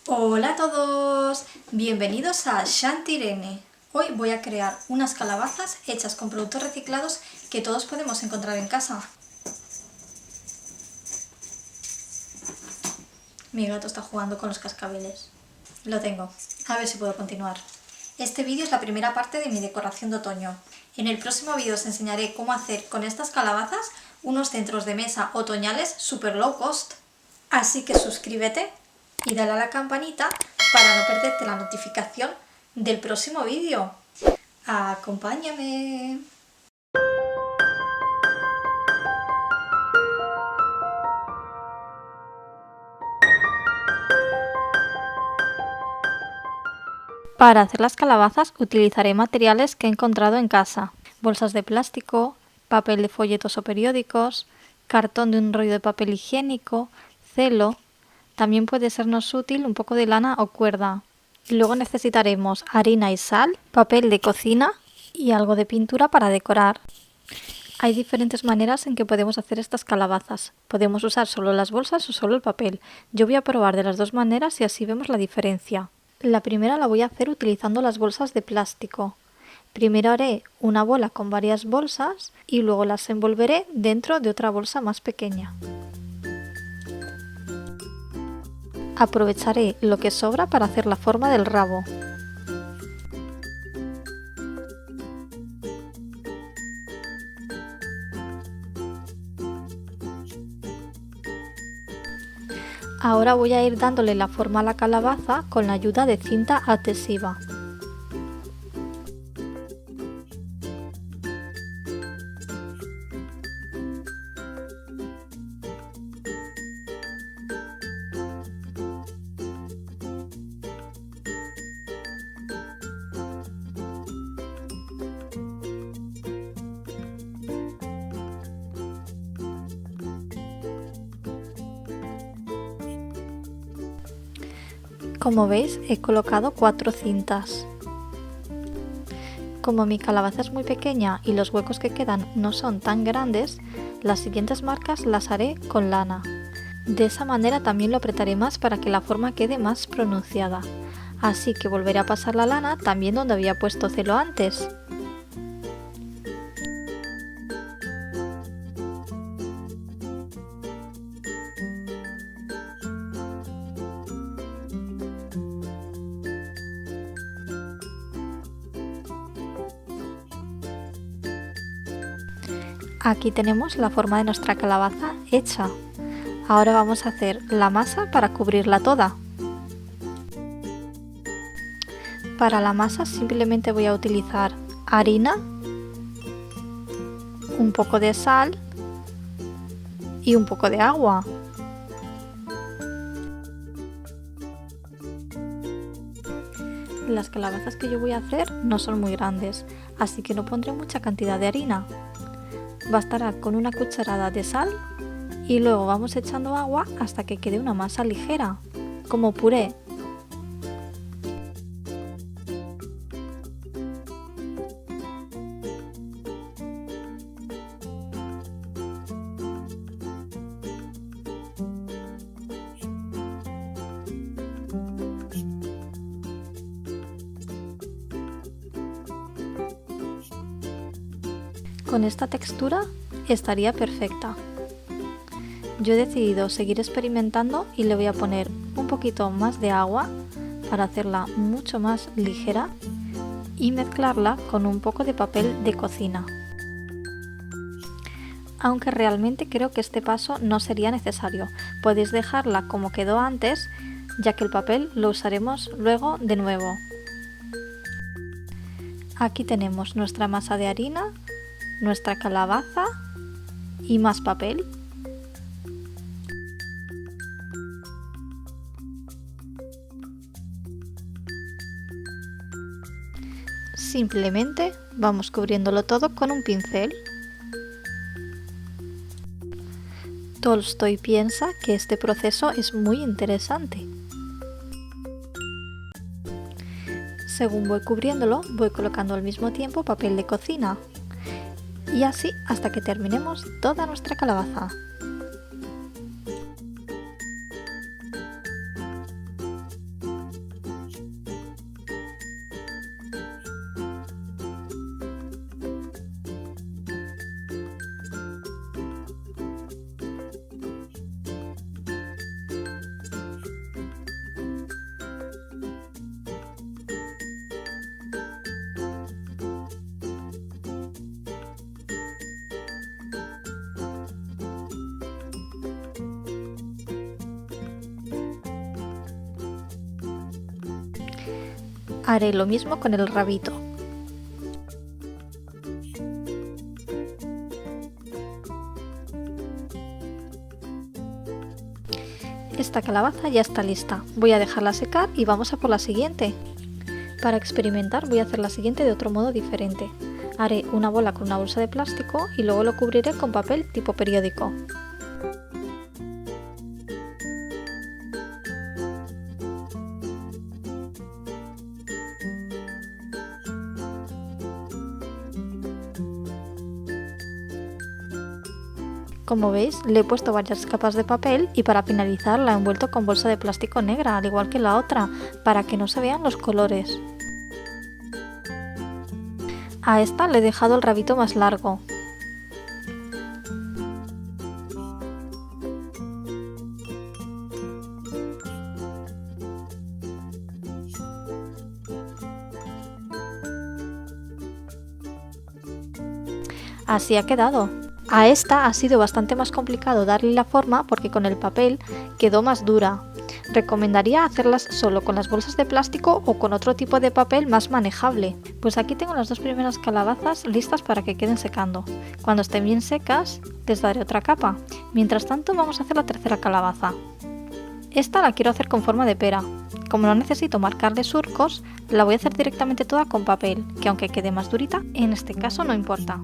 Hola a todos, bienvenidos a Shantirene. Hoy voy a crear unas calabazas hechas con productos reciclados que todos podemos encontrar en casa. Mi gato está jugando con los cascabeles. Lo tengo, a ver si puedo continuar. Este vídeo es la primera parte de mi decoración de otoño. En el próximo vídeo os enseñaré cómo hacer con estas calabazas unos centros de mesa otoñales super low cost. Así que suscríbete y dale a la campanita para no perderte la notificación del próximo vídeo. ¡Acompáñame! Para hacer las calabazas utilizaré materiales que he encontrado en casa. Bolsas de plástico, papel de folletos o periódicos, cartón de un rollo de papel higiénico, celo. También puede sernos útil un poco de lana o cuerda. Y luego necesitaremos harina y sal, papel de cocina y algo de pintura para decorar. Hay diferentes maneras en que podemos hacer estas calabazas. Podemos usar solo las bolsas o solo el papel. Yo voy a probar de las dos maneras y así vemos la diferencia. La primera la voy a hacer utilizando las bolsas de plástico. Primero haré una bola con varias bolsas y luego las envolveré dentro de otra bolsa más pequeña. Aprovecharé lo que sobra para hacer la forma del rabo. Ahora voy a ir dándole la forma a la calabaza con la ayuda de cinta adhesiva. Como veis, he colocado 4 cintas. Como mi calabaza es muy pequeña y los huecos que quedan no son tan grandes, las siguientes marcas las haré con lana. De esa manera también lo apretaré más para que la forma quede más pronunciada. Así que volveré a pasar la lana también donde había puesto celo antes. Aquí tenemos la forma de nuestra calabaza hecha. Ahora vamos a hacer la masa para cubrirla toda. Para la masa simplemente voy a utilizar harina, un poco de sal y un poco de agua. Las calabazas que yo voy a hacer no son muy grandes, así que no pondré mucha cantidad de harina. Bastará con una cucharada de sal y luego vamos echando agua hasta que quede una masa ligera, como puré. Con esta textura estaría perfecta. Yo he decidido seguir experimentando y le voy a poner un poquito más de agua para hacerla mucho más ligera y mezclarla con un poco de papel de cocina. Aunque realmente creo que este paso no sería necesario, podéis dejarla como quedó antes, ya que el papel lo usaremos luego de nuevo. Aquí tenemos nuestra masa de harina, nuestra calabaza y más papel. Simplemente vamos cubriéndolo todo con un pincel. Tolstoy piensa que este proceso es muy interesante. Según voy cubriéndolo, voy colocando al mismo tiempo papel de cocina. Y así hasta que terminemos toda nuestra calabaza. Haré lo mismo con el rabito. Esta calabaza ya está lista. Voy a dejarla secar y vamos a por la siguiente. Para experimentar voy a hacer la siguiente de otro modo diferente. Haré una bola con una bolsa de plástico y luego lo cubriré con papel tipo periódico. Como veis, le he puesto varias capas de papel y para finalizar la he envuelto con bolsa de plástico negra, al igual que la otra, para que no se vean los colores. A esta le he dejado el rabito más largo. Así ha quedado. A esta ha sido bastante más complicado darle la forma porque con el papel quedó más dura. Recomendaría hacerlas solo con las bolsas de plástico o con otro tipo de papel más manejable. Pues aquí tengo las dos primeras calabazas listas para que queden secando. Cuando estén bien secas, les daré otra capa. Mientras tanto vamos a hacer la tercera calabaza. Esta la quiero hacer con forma de pera. Como no necesito marcarle surcos, la voy a hacer directamente toda con papel, que aunque quede más durita, en este caso no importa.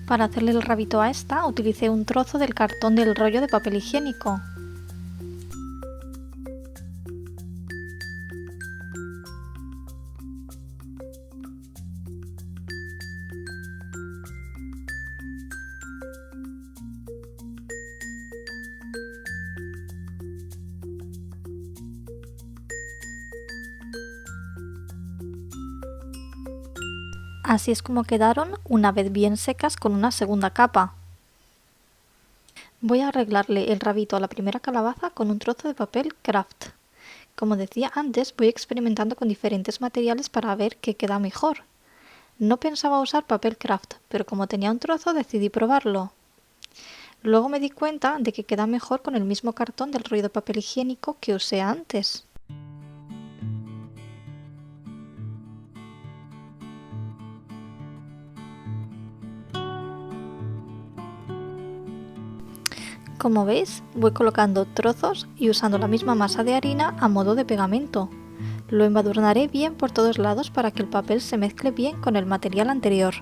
Para hacerle el rabito a esta, utilicé un trozo del cartón del rollo de papel higiénico. Así es como quedaron una vez bien secas con una segunda capa. Voy a arreglarle el rabito a la primera calabaza con un trozo de papel craft. Como decía antes, voy experimentando con diferentes materiales para ver qué queda mejor. No pensaba usar papel craft, pero como tenía un trozo decidí probarlo. Luego me di cuenta de que queda mejor con el mismo cartón del rollo de papel higiénico que usé antes. Como veis, voy colocando trozos y usando la misma masa de harina a modo de pegamento. Lo embadurnaré bien por todos lados para que el papel se mezcle bien con el material anterior.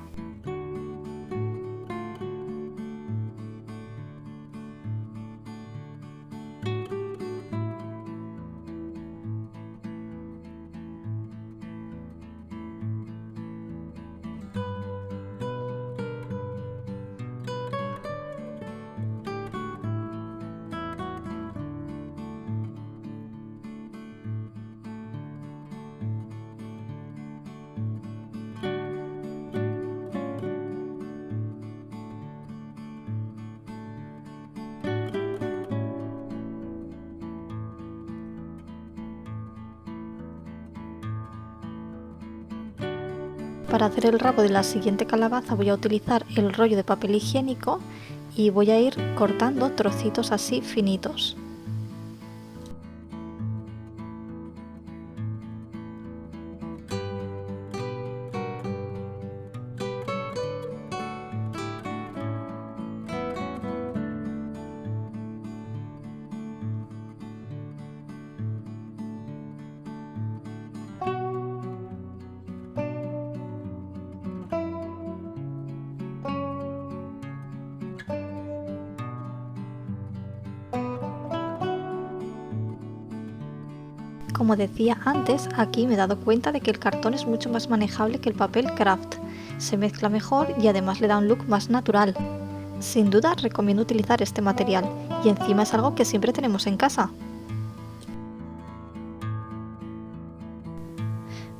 Para hacer el rabo de la siguiente calabaza voy a utilizar el rollo de papel higiénico y voy a ir cortando trocitos así finitos. Como decía antes, aquí me he dado cuenta de que el cartón es mucho más manejable que el papel craft. Se mezcla mejor y además le da un look más natural. Sin duda recomiendo utilizar este material y encima es algo que siempre tenemos en casa.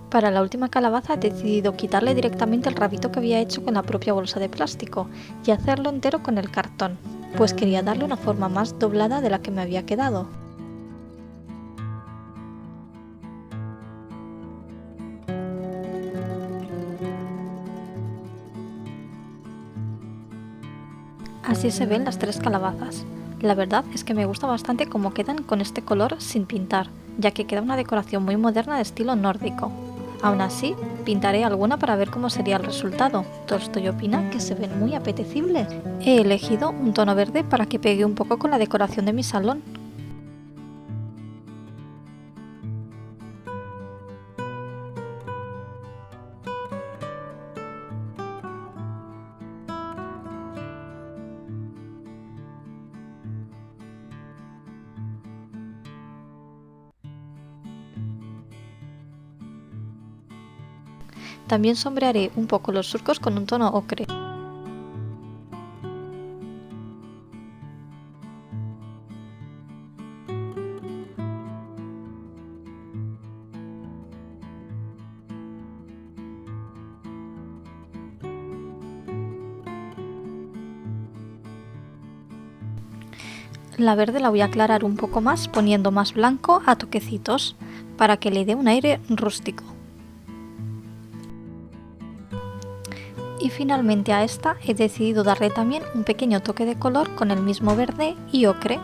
Para la última calabaza he decidido quitarle directamente el rabito que había hecho con la propia bolsa de plástico y hacerlo entero con el cartón, pues quería darle una forma más doblada de la que me había quedado. Así se ven las 3 calabazas. La verdad es que me gusta bastante cómo quedan con este color sin pintar, ya que queda una decoración muy moderna de estilo nórdico. Aún así, pintaré alguna para ver cómo sería el resultado. Tolstoy opina que se ven muy apetecibles. He elegido un tono verde para que pegue un poco con la decoración de mi salón. También sombrearé un poco los surcos con un tono ocre. La verde la voy a aclarar un poco más poniendo más blanco a toquecitos para que le dé un aire rústico. Y finalmente a esta he decidido darle también un pequeño toque de color con el mismo verde y ocre.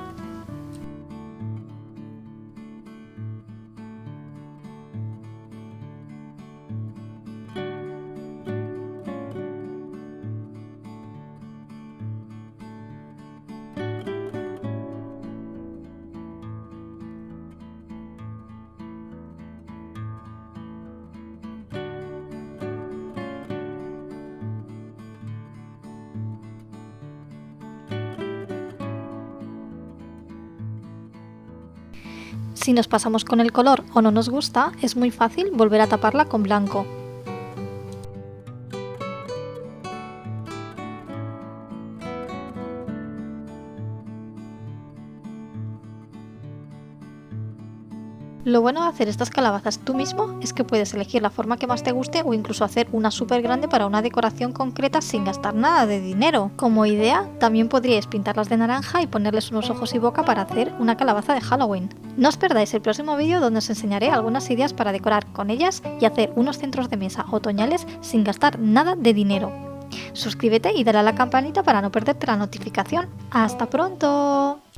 Si nos pasamos con el color o no nos gusta, es muy fácil volver a taparla con blanco. Lo bueno de hacer estas calabazas tú mismo es que puedes elegir la forma que más te guste o incluso hacer una súper grande para una decoración concreta sin gastar nada de dinero. Como idea, también podríais pintarlas de naranja y ponerles unos ojos y boca para hacer una calabaza de Halloween. No os perdáis el próximo vídeo donde os enseñaré algunas ideas para decorar con ellas y hacer unos centros de mesa otoñales sin gastar nada de dinero. Suscríbete y dale a la campanita para no perderte la notificación. ¡Hasta pronto!